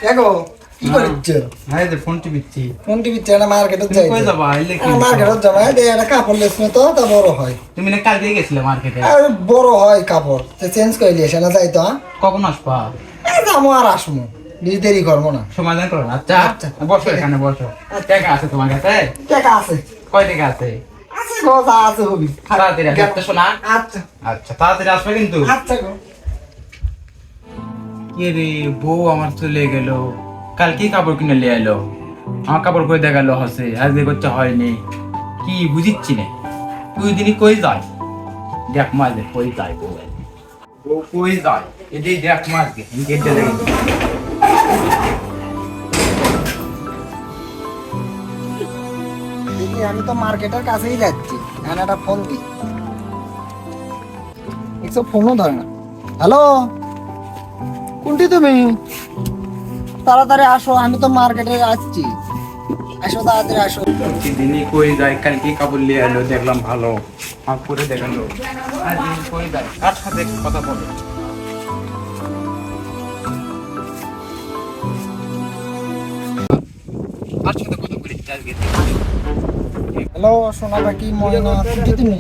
দেখো কি করছো? হ্যাঁ যে ফোন টিপিচ্ছি। ফোন টিভি না মার্কেটে যাই। কই যাবা? আইলে কি? মার্কেটে যাবা, এই একটা কাপড় লেছ তো তা বড় হয়। তুমি না কালকে গেছিলে মার্কেটে? আর বড় হয় কাপড়। তো চেঞ্জ কইলি এসে না যাই তো। কখন আসবা? এই যাবো আর আসমু। বেশি দেরি করবো না। সমাধান করো না। আচ্ছা আচ্ছা। বসো এখানে বসো। টাকা আছে তোমার কাছে? টাকা আছে। কয় টাকা আছে? আছে গো, যা আছে হবি। তাড়াতাড়ি আসতে শোনা। আচ্ছা আচ্ছা তাড়াতাড়ি আসবে কিন্তু। আচ্ছা গো। কে রে বউ আমার চলে গেল, কালকে কাপড় কিনে নিয়ে এলো, আমার কাপড় কই দেখালো হসে, আজকে করতে হয়নি, কি বুঝিচ্ছি না। তুই দিনই কই যায়, দেখ মাঝে কই যায় বউ, বউ কই যায় এটাই দেখ মাঝে গেটে লেগে। দেখি আমি তো মার্কেটের কাছেই যাচ্ছি। এখন একটা ফোন দিই। একটু ফোনও ধরে না। হ্যালো, কোনটি তুমি? তাড়াতাড়ি আসো, আমি তো মার্কেটে আসছি। আসো তাড়াতাড়ি আসো। দিনই কই যায়, কালকে কাপড় নিয়ে এলো, দেখলাম ভালো, আমার পরে দেখালো, আর দিন কই যায়, কার সাথে কথা বলো? কার সাথে কথা বলি আজকে? হ্যালো সোনা পাখি ময়না, কোনটি তুমি?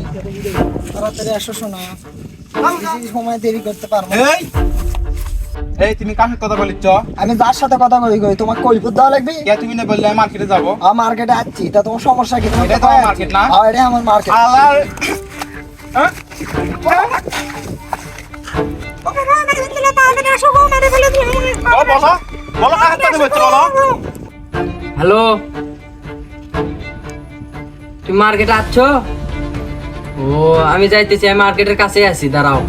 তাড়াতাড়ি আসো সোনা, বেশি সময় দেরি করতে পারবো না। এই এই তুমি কার সাথে কথা বলিচ্ছ? আমি যার সাথে কথা কই কই তোমার কৈফত দেওয়া লাগবে? কে তুমি না বললে মার্কেটে যাবো? আমি মার্কেটে আসছি, তা তোমার সমস্যা কি? এটা তোমার মার্কেট না? হ্যাঁ, এটা আমার মার্কেট। আলার হ্যাঁ? বলো বলো কার সাথে বলছো বলো। হ্যালো, তুমি মার্কেটে আসছ? ও আমি যাইতেছি, আমি মার্কেটের কাছে আছি, দাঁড়াও।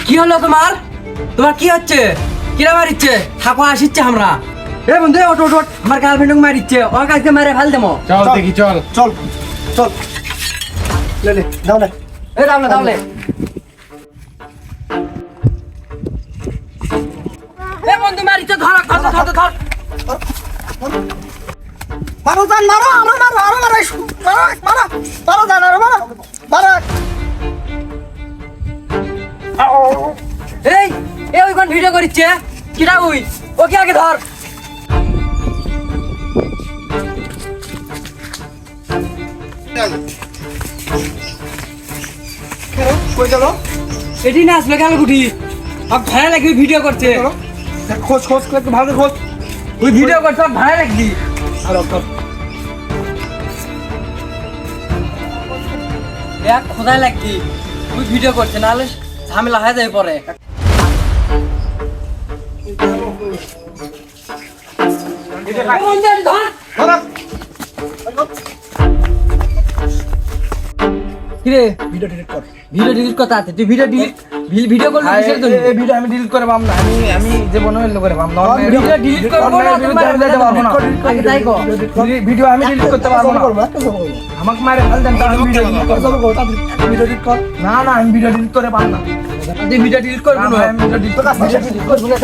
কি হলো তোমার? তোমার কি হচ্ছে? কিরা মারিচ্ছে? থাকো, আসিচ্ছে আমরা। এ বন্ধু, ওট ওট ওট, আমার গার্লফ্রেন্ড মারিচ্ছে, ওর কাছে মারে ফেল দেবো। চল দেখি চল চল চল, লে লে দাও লে। এ দাওলে দাওলে। এ বন্ধু মারিচ্ছে, ধর ধর ধর ধর। মারো জান, মারো আরো মারো আরো মারো, মারো মারো মারো জান, আরো মারো মারো। এই এ ওই কোন ভিডিও করিচ্ছে? কিরা ওই? ওকে আগে ধর। কই গেল? এটি না আসলে গেল গুটি, আর ভাড়া লাগবে ভিডিও করছে। খোঁজ খোঁজ একটু ভালো খোঁজ। ওই ভিডিও করছে, আর ভাড়া লাগবি। আর এক খোদাই লাগবি, ওই ভিডিও করছে, নাহলে ঝামেলা হয়ে যায় পরে। কিরে ভিডিও ডিলিট কর। ভিডিও ডিলিট করতে আছে? তুই ভিডিও ডিলিট ভিডিও করলি কিসের জন্য? এই ভিডিও আমি ডিলিট করে পাম না, আমি যে মনে হইলো করে পাম না। ভিডিও ডিলিট করবো না, তোমার আগে তাই কো। ভিডিও আমি ডিলিট করতে পারবো না। আমাকে মারে ফেল দেন, আমি ভিডিও ডিলিট করতে পারবো। ভিডিও ডিলিট কর। না না, আমি ভিডিও ডিলিট করে পাম না। তুই ভিডিও ডিলিট করবি না? আমি ভিডিও ডিলিট করতে করবি না?